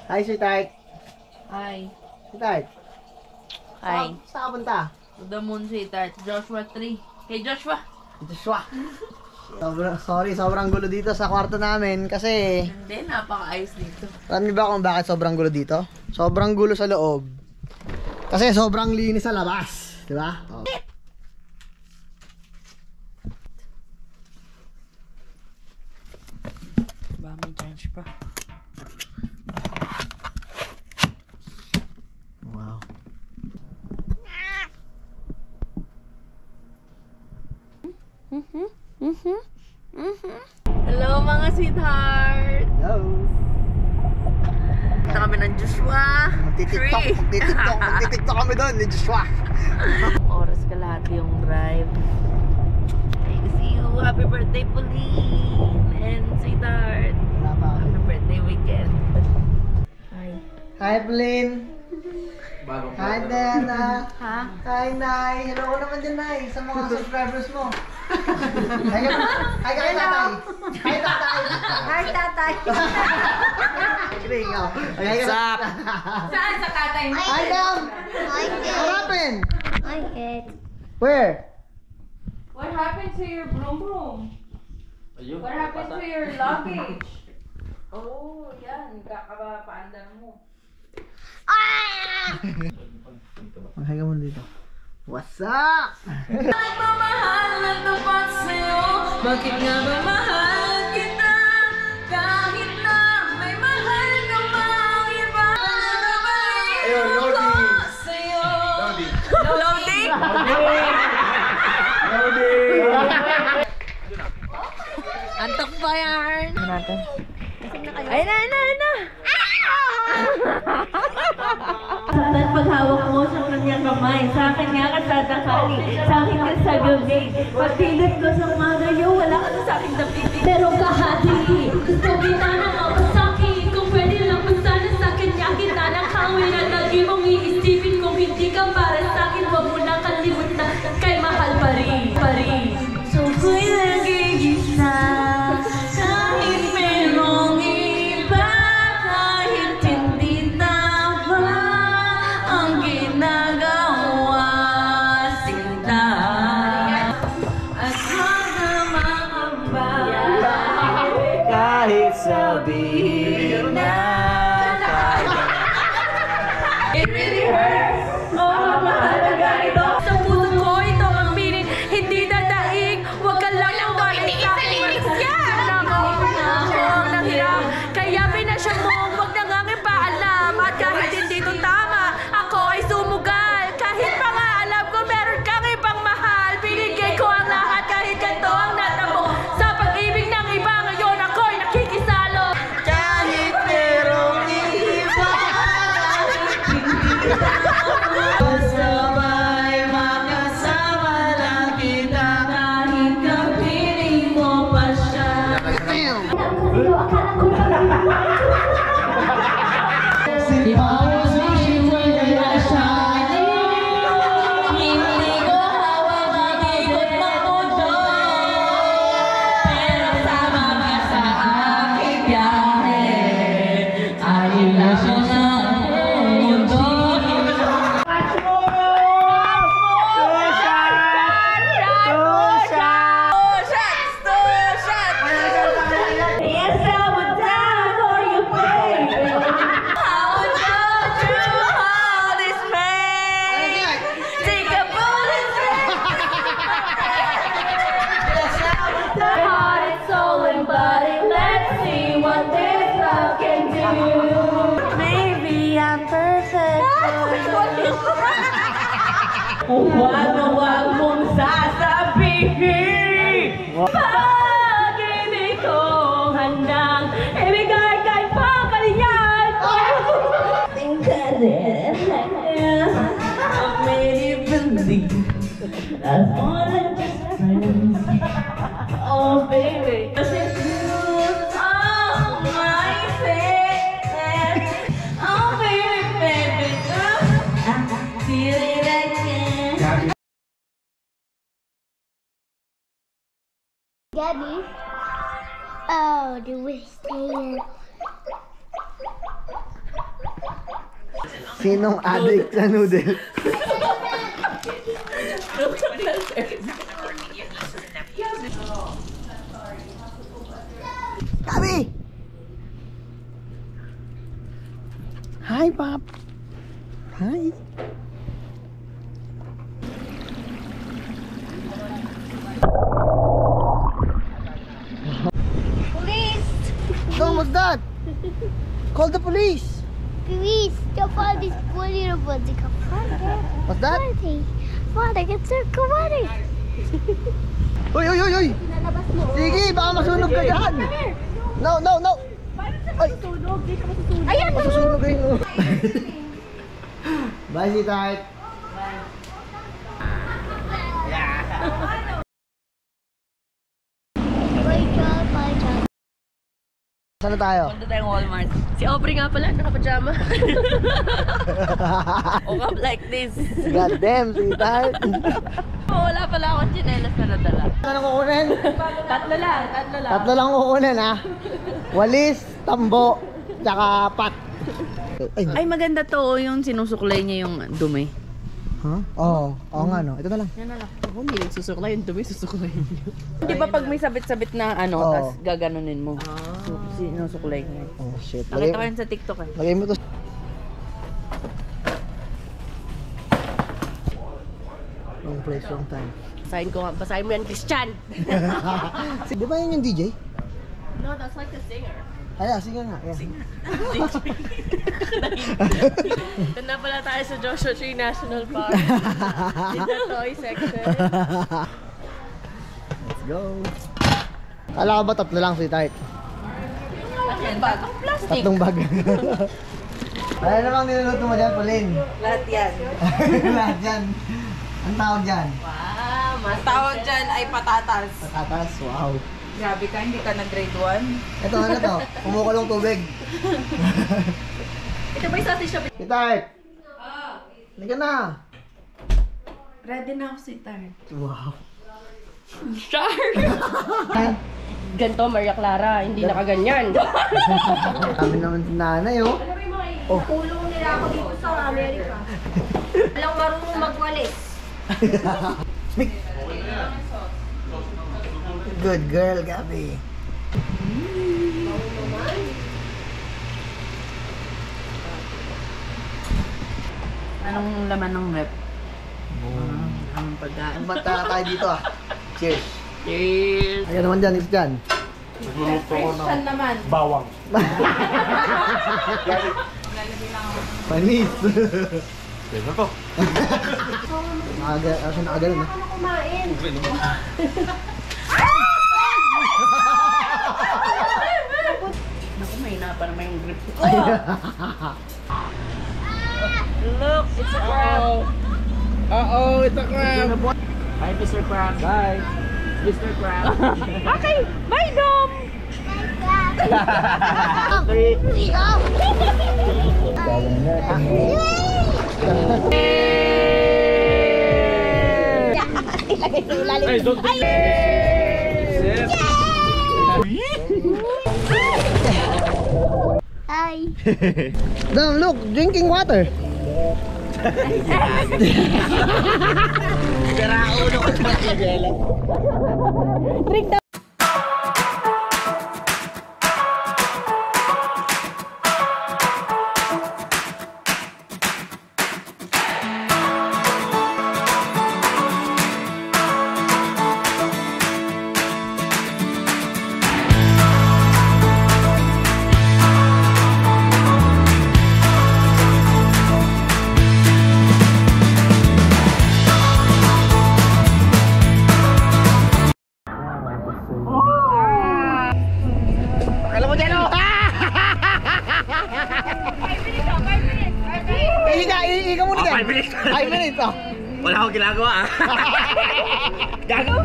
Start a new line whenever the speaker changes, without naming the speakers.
Hi, sweetheart.
Hi.
Sweetheart.
Hi.
Saan ka punta?
To the moon, sweetheart. Joshua 3. Hey, Joshua!
Joshua. Sobrang gulo dito sa kwarto namin kasi...
Hindi, napaka-ayos dito.
Alam niyo ba kung bakit sobrang gulo dito? Sobrang gulo sa loob. Kasi sobrang linis sa labas. Diba? Oh.
Ba, may charge pa.
Wow.
Hello mga sweetheart!
Hello.
Punta kami ng Joshua.
Magtitiktok kami doon ni Joshua.
Oras ka lahat yung drive. I see you. Happy birthday, Pauline! And sweetheart.
Wala pa.
Happy birthday weekend. Hi.
Hi, Blin. Hi, Diana.
Ha?
Hi, Nay. Hello ko naman din, Nay, sa mga subscribers mo. Hi, kay tatay. Hi, tatay.
Hi, tatay.
What's up?
Saan sa tatay mo?
Hi, Dam.
Hi,
What
Kate.
happened?
Hi, Kate.
Where?
What happened to your broom broom? What happened to your luggage? Oh, yan. Kakapaandar mo.
Mag-hi ka muna dito. What's up?
Nagmamahal na tapat sa'yo. Bakit nga ba mahal kita? Kahit na may mahal ka mang iba. Nabalik ako sa'yo.
Loading! Antok pa yan! Ano natin? Ayun na, ayun na, ayun na!
At paghawak mo sa kanyang kamay, sa akin nga ka sa takali, sa akin ka sa gabi. Pagtilid ko sa magayo, wala ka na sa aking dapit. Pero kahati, gusto kita na mapasaki. Kung pwede lang kung sana sa kanya kita nakawin. At lagi mong iisipin kung hindi ka para sa akin. Huwag mo na kalimutan kay mahal pa rin. So ko'y nag-iisa, kahit merong iba, kahit hindi tama ang ginagawa sinta. At magmamamba,
Kahit sabihin na
it really hurts. Oh, mahalaga ito. Sa puso ko, ito ang meaning. Hindi dadaig. Huwag ka lang ang galing sa akin. Huwag nang hirap. Kaya pinasya mo, huwag nang ang ipaalam. At kahit hindi ito tama, ako ay sumugal. Kahit pa nga alam ko, meron kang ibang mahal. Binigay ko ang lahat kahit ganito ang natamo. Sa pag-ibig ng iba, ngayon ako'y nakikisalo.
kahit merong iba. Sabay makasama lang kita.
Kahit kapiling mo pa siya.
Si Paus Ishiway na siya.
Hindi ko hawak ang ikot ng mundo. Pero sama ka sa aking biyahe. Ayun na siya ng mundo. Yes, I would die for you, baby. I would go through all this pain. Take a bullet my heart and soul and body. Let's see what this love can do. Maybe I'm perfect for you. Huwag na huwag mong sasabihin. Pag-ibig kong handang ibigay kay pangkalinyan. Think that it made you believe that's all I just friends. Oh baby, does it lose all my faith? Oh baby, baby, I feel it again.
Gabby. Oh, do we stay in?
Sinong addict sa noodle? Gabi! Hi, Pop! Hi!
Police!
No, what's that? Call the police!
Police! Stop all these bully robots.
What's that?
Father, get their kumari.
Uy, uy, uy, uy! Sige, baka masunog ka dyan! No, no, no! Ay!
Ayan!
Masusunog kayo! Bye, sweetheart!
My God, my God.
Saan na tayo?
Punta tayong Walmart. Si Aubrey nga pala, naka-pajama. Woke up like this.
God damn, sweetheart!
Wala pala akong chinelas na nadala.
Ano kukunin?
Tatlo lang.
Tatlo lang kukunin, ha? Walis, tambo, tsaka pat.
Ay, maganda to, yung sinusuklay niya yung dumi.
Huh? Oo, oo nga no. Ito na lang.
Yan na lang. Ako hindi nagsusuklay yung dumi, susuklay niyo. Di ba pag may sabit-sabit na ano,
Oo.
tas gaganunin mo. Sinusuklay niya.
Oh shit.
Nakita ko yan sa TikTok eh.
Lagay mo to. Wrong place, wrong time.
Basahin mo yan, Christian!
Di ba yun yung DJ?
No, that's like the singer.
Ay, sige nga. Yeah.
Ganda pala tayo sa Joshua Tree National Park. In the toy section.
Let's go. Kala ko ba tatlo lang, sweetheart?
Bagong plastic.
Tatlong bag. Ano namang niluluto mo dyan, Pauline?
Lahat yan.
Lahat dyan. Ang tawag dyan?
Wow, mas tawag dyan ay patatas.
Patatas, wow.
Grabe ka, hindi ka nag-grade 1.
Ito, ano to? Kumukulong tubig.
Ito ba yung sausage shop?
Sweetheart! Halika na!
Ready na ako si Tart.
Wow.
Char!
Ganto, Maria Clara, hindi nakaganyan.
Sabi naman si nanay, oh. Oh.
Kulong nila ako dito sa Amerika. Walang marunong magwalis.
Good girl, Gabi.
Anong laman ng rep? Ang pagkain.
Mata tayo dito, ah. Cheers.
Cheers!
Ayan naman dyan, is dyan.
Christian naman.
Bawang.
Panis.
Yan na to.
Asa na agad na.
Kumain.
Naku, may hina pa naman yung grip ko. Look, it's a crab.
Uh-oh, it's a crab.
Hi, Mr. Crab.
Bye.
Mr. Crab. Okay, bye, Dom!
Hey, don't do it.
Hi.
Dom, look, drinking water. Alam mo dyan, oh! Iiga muna dyan.
5 minutes.
5 minutes, oh.
Wala akong ginagawa, ah. Gago.